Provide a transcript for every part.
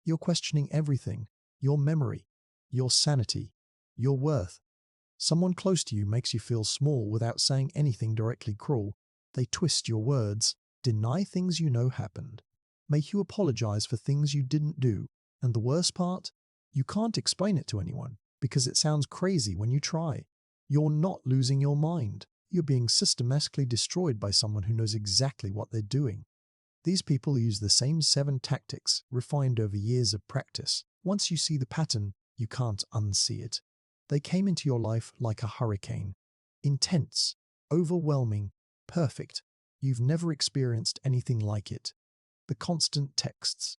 You're questioning everything: your memory, your sanity, your worth. Someone close to you makes you feel small without saying anything directly cruel. They twist your words, deny things you know happened, make you apologize for things you didn't do. And the worst part? You can't explain it to anyone because it sounds crazy when you try. You're not losing your mind. You're being systematically destroyed by someone who knows exactly what they're doing. These people use the same 7 tactics, refined over years of practice. Once you see the pattern, you can't unsee it. They came into your life like a hurricane. Intense, overwhelming, perfect. You've never experienced anything like it. The constant texts,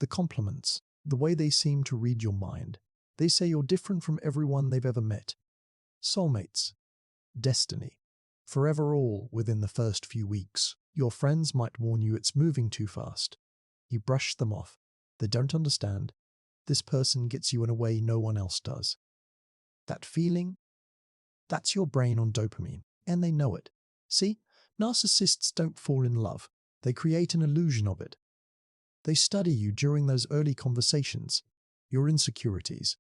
the compliments, the way they seem to read your mind. They say you're different from everyone they've ever met. Soulmates. Destiny. Forever, all within the first few weeks. Your friends might warn you it's moving too fast. You brush them off. They don't understand. This person gets you in a way no one else does. That feeling? That's your brain on dopamine, and they know it. See, narcissists don't fall in love. They create an illusion of it. They study you during those early conversations, your insecurities,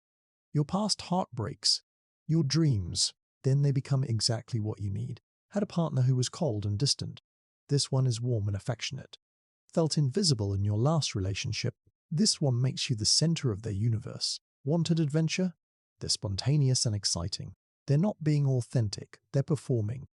your past heartbreaks, your dreams. Then they become exactly what you need. Had a partner who was cold and distant. This one is warm and affectionate. Felt invisible in your last relationship. This one makes you the center of their universe. Wanted adventure? They're spontaneous and exciting. They're not being authentic, they're performing.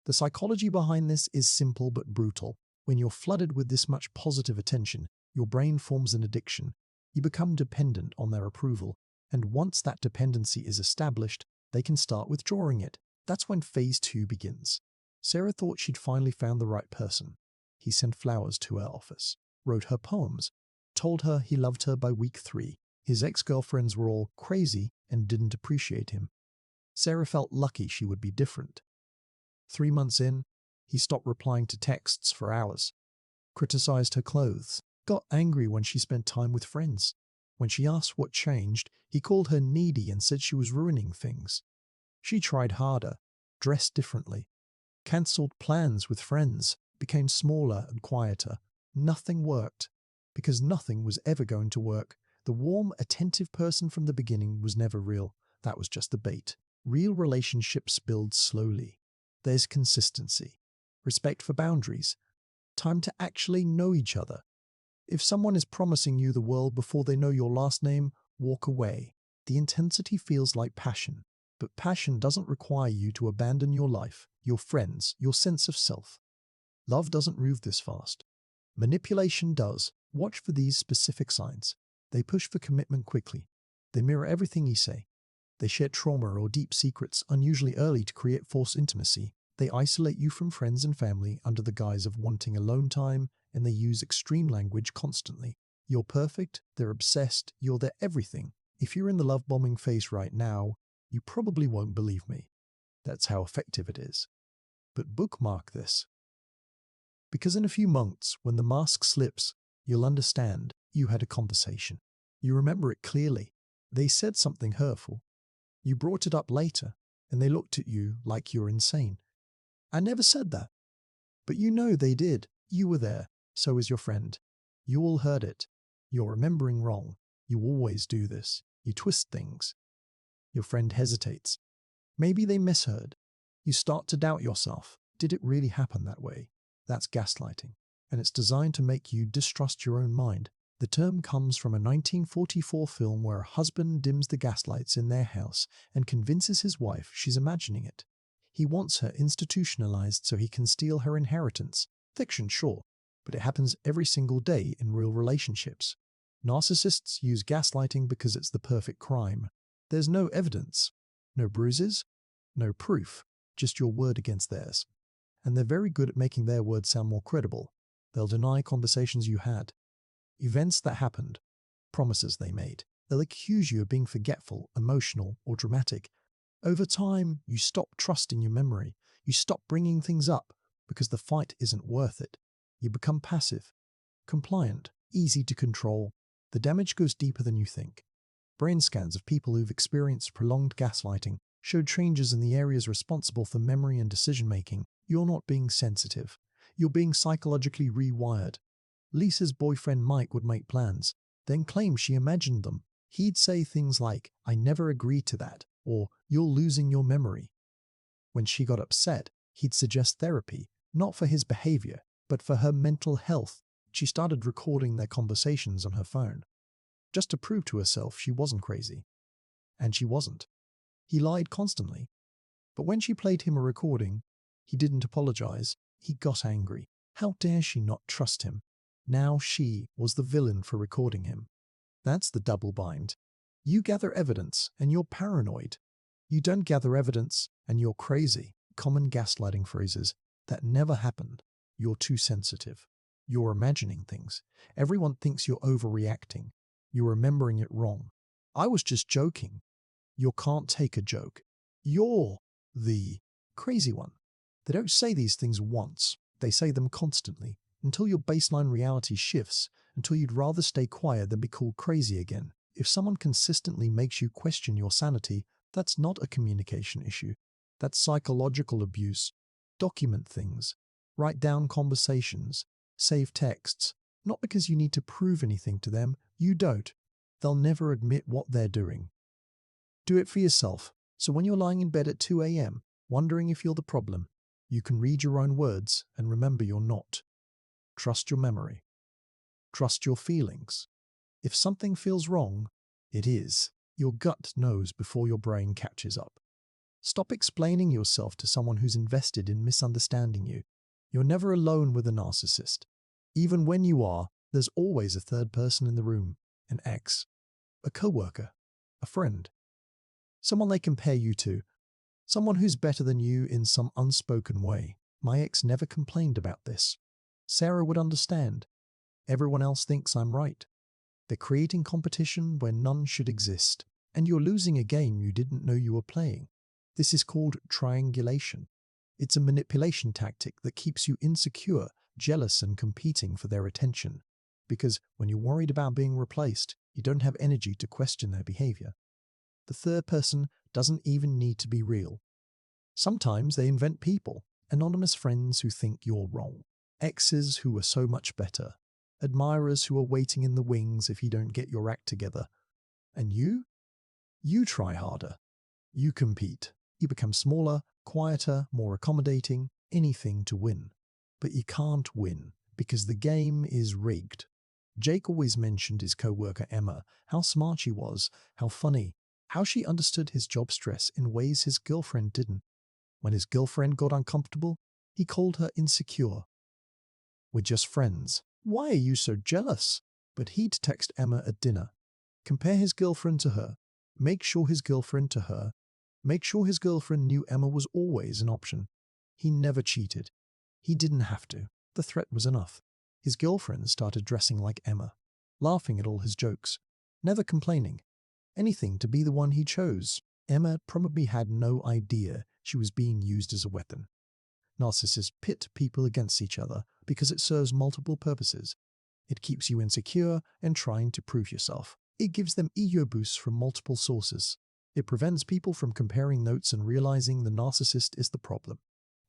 The psychology behind this is simple but brutal. When you're flooded with this much positive attention, your brain forms an addiction. You become dependent on their approval, and once that dependency is established, they can start withdrawing it. That's when phase 2 begins. Sarah thought she'd finally found the right person. He sent flowers to her office, wrote her poems, told her he loved her by week 3. His ex-girlfriends were all crazy and didn't appreciate him. Sarah felt lucky she would be different. 3 months in, he stopped replying to texts for hours, criticized her clothes, got angry when she spent time with friends. When she asked what changed, he called her needy and said she was ruining things. She tried harder, dressed differently, cancelled plans with friends, became smaller and quieter. Nothing worked, because nothing was ever going to work. The warm, attentive person from the beginning was never real. That was just the bait. Real relationships build slowly. There's consistency, respect for boundaries, time to actually know each other. If someone is promising you the world before they know your last name, walk away. The intensity feels like passion, but passion doesn't require you to abandon your life, your friends, your sense of self. Love doesn't move this fast. Manipulation does. Watch for these specific signs. They push for commitment quickly. They mirror everything you say. They share trauma or deep secrets unusually early to create false intimacy. They isolate you from friends and family under the guise of wanting alone time, and they use extreme language constantly. You're perfect, they're obsessed, you're their everything. If you're in the love bombing phase right now, you probably won't believe me. That's how effective it is. But bookmark this. Because in a few months, when the mask slips, you'll understand you had a conversation. You remember it clearly. They said something hurtful. You brought it up later, and they looked at you like you're insane. I never said that. But you know they did. You were there. So was your friend. You all heard it. You're remembering wrong. You always do this. You twist things. Your friend hesitates. Maybe they misheard. You start to doubt yourself. Did it really happen that way? That's gaslighting, and it's designed to make you distrust your own mind. The term comes from a 1944 film where a husband dims the gaslights in their house and convinces his wife she's imagining it. He wants her institutionalized so he can steal her inheritance. Fiction, sure, but it happens every single day in real relationships. Narcissists use gaslighting because it's the perfect crime. There's no evidence, no bruises, no proof, just your word against theirs. And they're very good at making their words sound more credible. They'll deny conversations you had, events that happened, promises they made. They'll accuse you of being forgetful, emotional, or dramatic. Over time, you stop trusting your memory. You stop bringing things up because the fight isn't worth it. You become passive, compliant, easy to control. The damage goes deeper than you think. Brain scans of people who've experienced prolonged gaslighting showed changes in the areas responsible for memory and decision-making. You're not being sensitive. You're being psychologically rewired. Lisa's boyfriend Mike would make plans, then claim she imagined them. He'd say things like, "I never agreed to that," or "You're losing your memory." When she got upset, he'd suggest therapy, not for his behavior, but for her mental health. She started recording their conversations on her phone, just to prove to herself she wasn't crazy. And she wasn't. He lied constantly. But when she played him a recording, he didn't apologize. He got angry. How dare she not trust him? Now she was the villain for recording him. That's the double bind. You gather evidence and you're paranoid. You don't gather evidence and you're crazy. Common gaslighting phrases that never happened. You're too sensitive. You're imagining things. Everyone thinks you're overreacting. You're remembering it wrong. I was just joking. You can't take a joke. You're the crazy one. They don't say these things once. They say them constantly, until your baseline reality shifts, until you'd rather stay quiet than be called crazy again. If someone consistently makes you question your sanity, that's not a communication issue. That's psychological abuse. Document things. Write down conversations. Save texts. Not because you need to prove anything to them. You don't. They'll never admit what they're doing. Do it for yourself. So when you're lying in bed at 2 a.m., wondering if you're the problem, you can read your own words and remember you're not. Trust your memory. Trust your feelings. If something feels wrong, it is. Your gut knows before your brain catches up. Stop explaining yourself to someone who's invested in misunderstanding you. You're never alone with a narcissist. Even when you are, there's always a third person in the room. An ex, a coworker, a friend. Someone they compare you to. Someone who's better than you in some unspoken way. My ex never complained about this. Sarah would understand. Everyone else thinks I'm right. They're creating competition where none should exist, and you're losing a game you didn't know you were playing. This is called triangulation. It's a manipulation tactic that keeps you insecure, jealous, and competing for their attention. Because when you're worried about being replaced, you don't have energy to question their behavior. The third person doesn't even need to be real. Sometimes they invent people, anonymous friends who think you're wrong, exes who are so much better, admirers who are waiting in the wings if you don't get your act together. And you? You try harder. You compete. You become smaller, quieter, more accommodating, anything to win. But you can't win, because the game is rigged. Jake always mentioned his co-worker Emma, how smart she was, how funny, how she understood his job stress in ways his girlfriend didn't. When his girlfriend got uncomfortable, he called her insecure. "We're just friends. Why are you so jealous?" But he'd text Emma at dinner. Compare his girlfriend to her. Make sure his girlfriend to her. Make sure his girlfriend knew Emma was always an option. He never cheated. He didn't have to. The threat was enough. His girlfriend started dressing like Emma, laughing at all his jokes, never complaining. Anything to be the one he chose. Emma probably had no idea she was being used as a weapon. Narcissists pit people against each other because it serves multiple purposes. It keeps you insecure and trying to prove yourself. It gives them ego boosts from multiple sources. It prevents people from comparing notes and realizing the narcissist is the problem.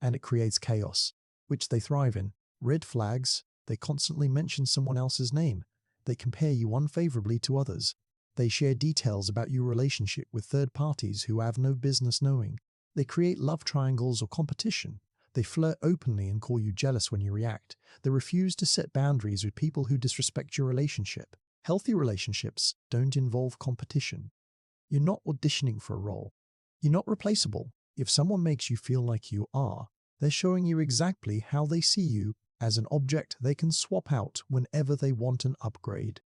And it creates chaos, which they thrive in. Red flags, they constantly mention someone else's name. They compare you unfavorably to others. They share details about your relationship with third parties who have no business knowing. They create love triangles or competition. They flirt openly and call you jealous when you react. They refuse to set boundaries with people who disrespect your relationship. Healthy relationships don't involve competition. You're not auditioning for a role. You're not replaceable. If someone makes you feel like you are, they're showing you exactly how they see you as an object they can swap out whenever they want an upgrade.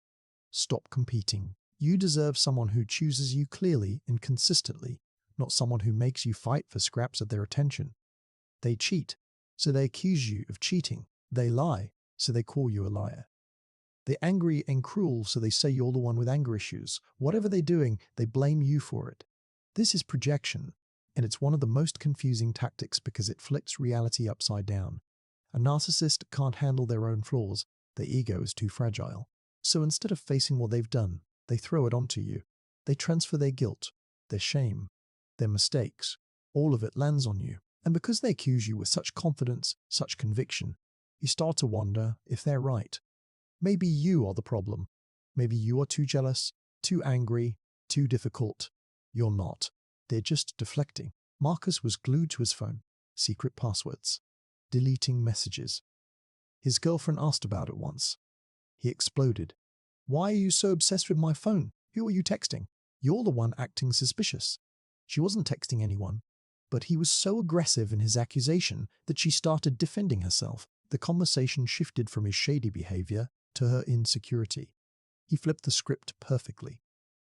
Stop competing. You deserve someone who chooses you clearly and consistently, not someone who makes you fight for scraps of their attention. They cheat, so they accuse you of cheating. They lie, so they call you a liar. They're angry and cruel, so they say you're the one with anger issues. Whatever they're doing, they blame you for it. This is projection, and it's one of the most confusing tactics because it flips reality upside down. A narcissist can't handle their own flaws. Their ego is too fragile. So instead of facing what they've done, they throw it onto you. They transfer their guilt, their shame, their mistakes. All of it lands on you. And because they accuse you with such confidence, such conviction, you start to wonder if they're right. Maybe you are the problem. Maybe you are too jealous, too angry, too difficult. You're not. They're just deflecting. Marcus was glued to his phone. Secret passwords. Deleting messages. His girlfriend asked about it once. He exploded. Why are you so obsessed with my phone? Who are you texting? You're the one acting suspicious. She wasn't texting anyone, but he was so aggressive in his accusation that she started defending herself. The conversation shifted from his shady behavior to her insecurity. He flipped the script perfectly.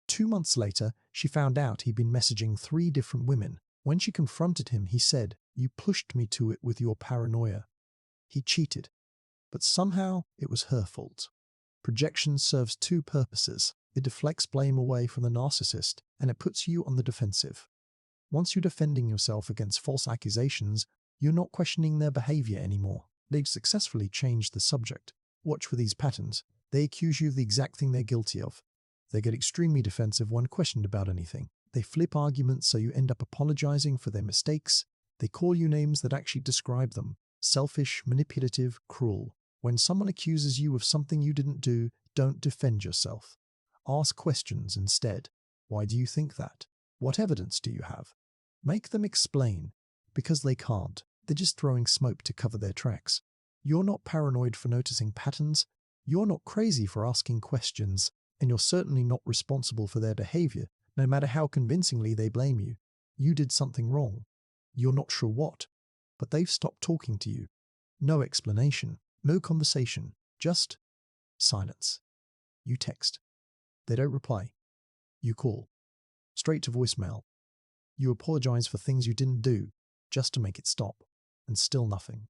2 months later, she found out he'd been messaging 3 different women. When she confronted him, he said, "You pushed me to it with your paranoia." He cheated, but somehow it was her fault. Projection serves 2 purposes. It deflects blame away from the narcissist, and it puts you on the defensive. Once you're defending yourself against false accusations, you're not questioning their behavior anymore. They've successfully changed the subject. Watch for these patterns. They accuse you of the exact thing they're guilty of. They get extremely defensive when questioned about anything. They flip arguments so you end up apologizing for their mistakes. They call you names that actually describe them. Selfish, manipulative, cruel. When someone accuses you of something you didn't do, don't defend yourself. Ask questions instead. Why do you think that? What evidence do you have? Make them explain, because they can't. They're just throwing smoke to cover their tracks. You're not paranoid for noticing patterns. You're not crazy for asking questions. And you're certainly not responsible for their behavior, no matter how convincingly they blame you. You did something wrong. You're not sure what, but they've stopped talking to you. No explanation, no conversation, just silence. You text. They don't reply. You call. Straight to voicemail. You apologize for things you didn't do, just to make it stop, and still nothing.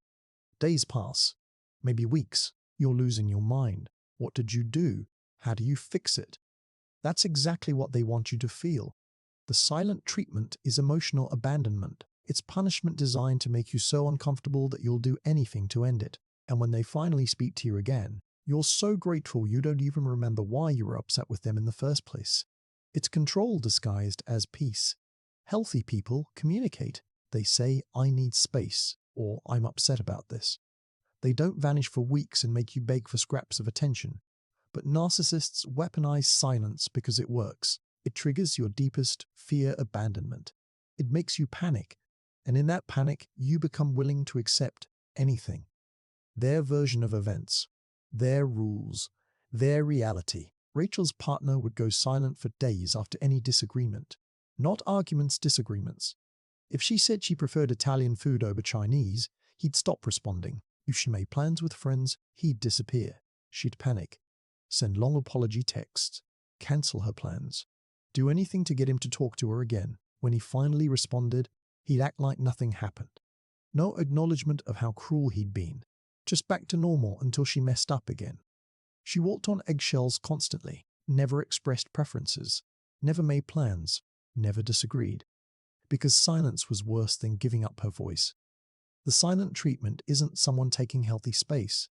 Days pass, maybe weeks. You're losing your mind. What did you do? How do you fix it? That's exactly what they want you to feel. The silent treatment is emotional abandonment. It's punishment designed to make you so uncomfortable that you'll do anything to end it. And when they finally speak to you again, you're so grateful you don't even remember why you were upset with them in the first place. It's control disguised as peace. Healthy people communicate. They say, "I need space," or "I'm upset about this." They don't vanish for weeks and make you beg for scraps of attention. But narcissists weaponize silence because it works. It triggers your deepest fear abandonment. It makes you panic, and in that panic, you become willing to accept anything. Their version of events, their rules, their reality. Rachel's partner would go silent for days after any disagreement. Not arguments, disagreements. If she said she preferred Italian food over Chinese, he'd stop responding. If she made plans with friends, he'd disappear. She'd panic. Send long apology texts, cancel her plans, do anything to get him to talk to her again. When he finally responded, he'd act like nothing happened. No acknowledgement of how cruel he'd been, just back to normal until she messed up again. She walked on eggshells constantly, never expressed preferences, never made plans, never disagreed, because silence was worse than giving up her voice. The silent treatment isn't someone taking healthy space,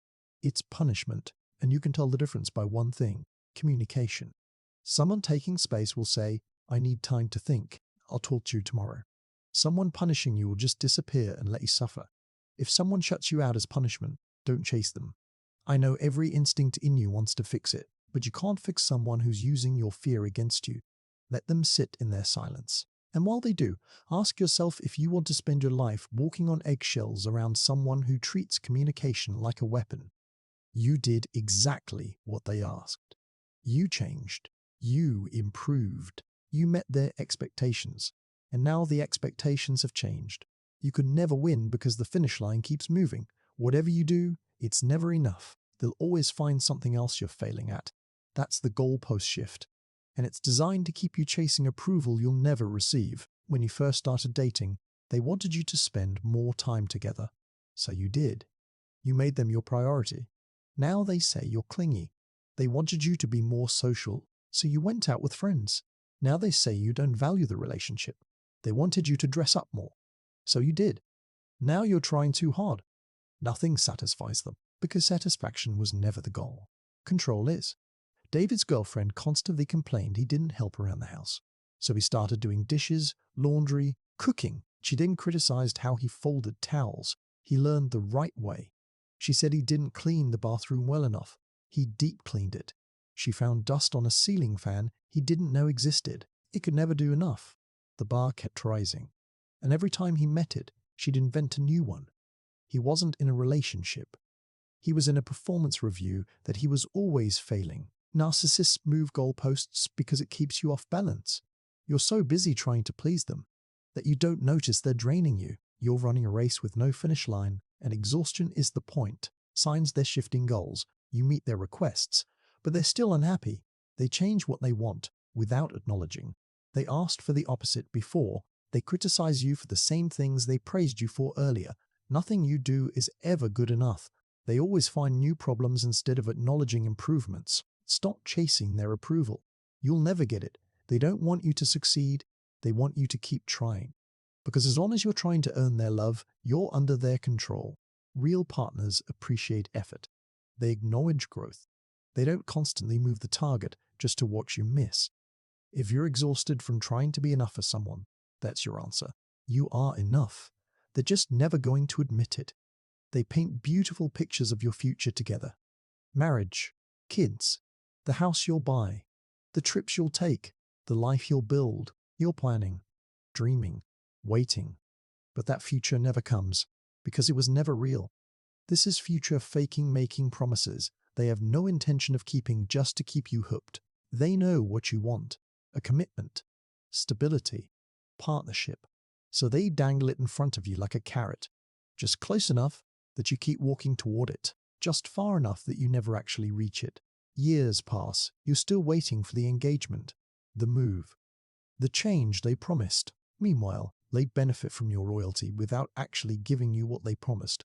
it's punishment. And you can tell the difference by one thing: communication. Someone taking space will say, "I need time to think. I'll talk to you tomorrow." Someone punishing you will just disappear and let you suffer. If someone shuts you out as punishment, don't chase them. I know every instinct in you wants to fix it, but you can't fix someone who's using your fear against you. Let them sit in their silence. And while they do, ask yourself if you want to spend your life walking on eggshells around someone who treats communication like a weapon. You did exactly what they asked. You changed. You improved. You met their expectations. And now the expectations have changed. You can never win because the finish line keeps moving. Whatever you do, it's never enough. They'll always find something else you're failing at. That's the goalpost shift. And it's designed to keep you chasing approval you'll never receive. When you first started dating, they wanted you to spend more time together. So you did. You made them your priority. Now they say you're clingy. They wanted you to be more social, so you went out with friends. Now they say you don't value the relationship. They wanted you to dress up more, so you did. Now you're trying too hard. Nothing satisfies them, because satisfaction was never the goal. Control is. David's girlfriend constantly complained he didn't help around the house, so he started doing dishes, laundry, cooking. She then criticized how he folded towels. He learned the right way. She said he didn't clean the bathroom well enough. He deep cleaned it. She found dust on a ceiling fan he didn't know existed. It could never do enough. The bar kept rising. And every time he met it, she'd invent a new one. He wasn't in a relationship. He was in a performance review that he was always failing. Narcissists move goalposts because it keeps you off balance. You're so busy trying to please them that you don't notice they're draining you. You're running a race with no finish line, and exhaustion is the point. Signs they're shifting goals. You meet their requests, but they're still unhappy. They change what they want without acknowledging. They asked for the opposite before. They criticize you for the same things they praised you for earlier. Nothing you do is ever good enough. They always find new problems instead of acknowledging improvements. Stop chasing their approval. You'll never get it. They don't want you to succeed. They want you to keep trying. Because as long as you're trying to earn their love, you're under their control. Real partners appreciate effort. They acknowledge growth. They don't constantly move the target just to watch you miss. If you're exhausted from trying to be enough for someone, that's your answer. You are enough. They're just never going to admit it. They paint beautiful pictures of your future together. Marriage, kids, the house you'll buy, the trips you'll take, the life you'll build. You're planning, dreaming, waiting. But that future never comes because it was never real. This is future faking, making promises they have no intention of keeping just to keep you hooked. They know what you want: a commitment, stability, partnership. So they dangle it in front of you like a carrot, just close enough that you keep walking toward it, just far enough that you never actually reach it. Years pass, you're still waiting for the engagement, the move, the change they promised. Meanwhile, they benefit from your loyalty without actually giving you what they promised.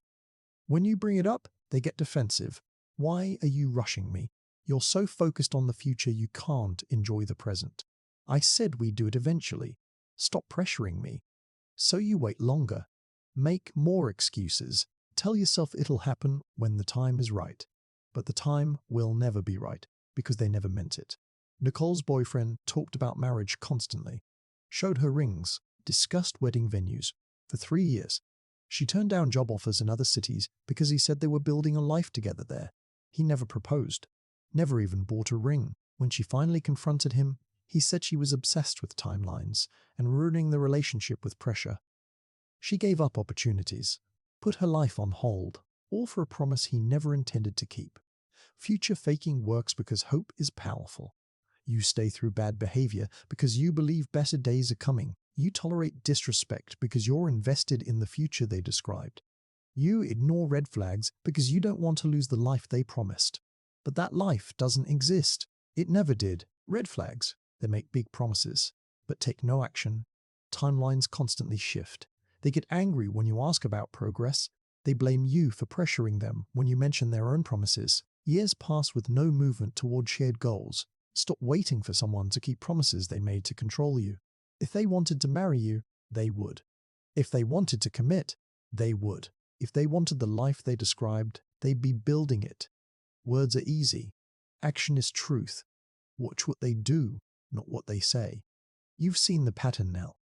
When you bring it up, they get defensive. Why are you rushing me? You're so focused on the future you can't enjoy the present. I said we'd do it eventually. Stop pressuring me. So you wait longer. Make more excuses. Tell yourself it'll happen when the time is right. But the time will never be right because they never meant it. Nicole's boyfriend talked about marriage constantly, showed her rings, discussed wedding venues. For 3 years, she turned down job offers in other cities because he said they were building a life together there. He never proposed, never even bought a ring. When she finally confronted him, he said she was obsessed with timelines and ruining the relationship with pressure. She gave up opportunities, put her life on hold, all for a promise he never intended to keep. Future faking works because hope is powerful. You stay through bad behavior because you believe better days are coming. You tolerate disrespect because you're invested in the future they described. You ignore red flags because you don't want to lose the life they promised. But that life doesn't exist. It never did. Red flags, they make big promises, but take no action. Timelines constantly shift. They get angry when you ask about progress. They blame you for pressuring them when you mention their own promises. Years pass with no movement toward shared goals. Stop waiting for someone to keep promises they made to control you. If they wanted to marry you, they would. If they wanted to commit, they would. If they wanted the life they described, they'd be building it. Words are easy. Action is truth. Watch what they do, not what they say. You've seen the pattern now.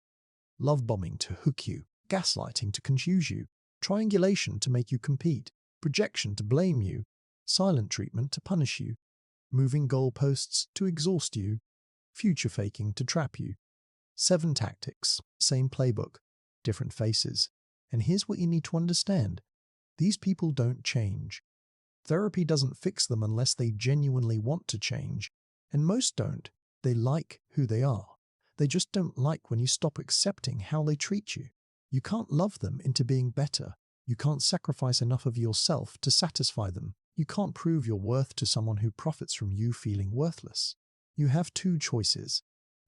Love bombing to hook you, gaslighting to confuse you, triangulation to make you compete, projection to blame you, silent treatment to punish you, moving goalposts to exhaust you, future faking to trap you. 7 tactics, same playbook, different faces. And here's what you need to understand. These people don't change. Therapy doesn't fix them unless they genuinely want to change. And most don't. They like who they are. They just don't like when you stop accepting how they treat you. You can't love them into being better. You can't sacrifice enough of yourself to satisfy them. You can't prove your worth to someone who profits from you feeling worthless. You have 2 choices.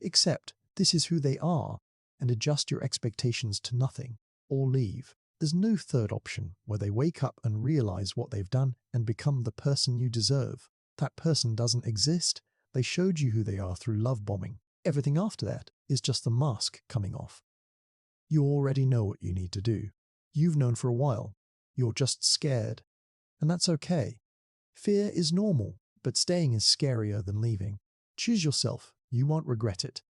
Accept this is who they are and adjust your expectations to nothing, or leave. There's no third option where they wake up and realize what they've done and become the person you deserve. That person doesn't exist. They showed you who they are through love bombing. Everything after that is just the mask coming off. You already know what you need to do. You've known for a while. You're just scared. And that's okay. Fear is normal, but staying is scarier than leaving. Choose yourself. You won't regret it.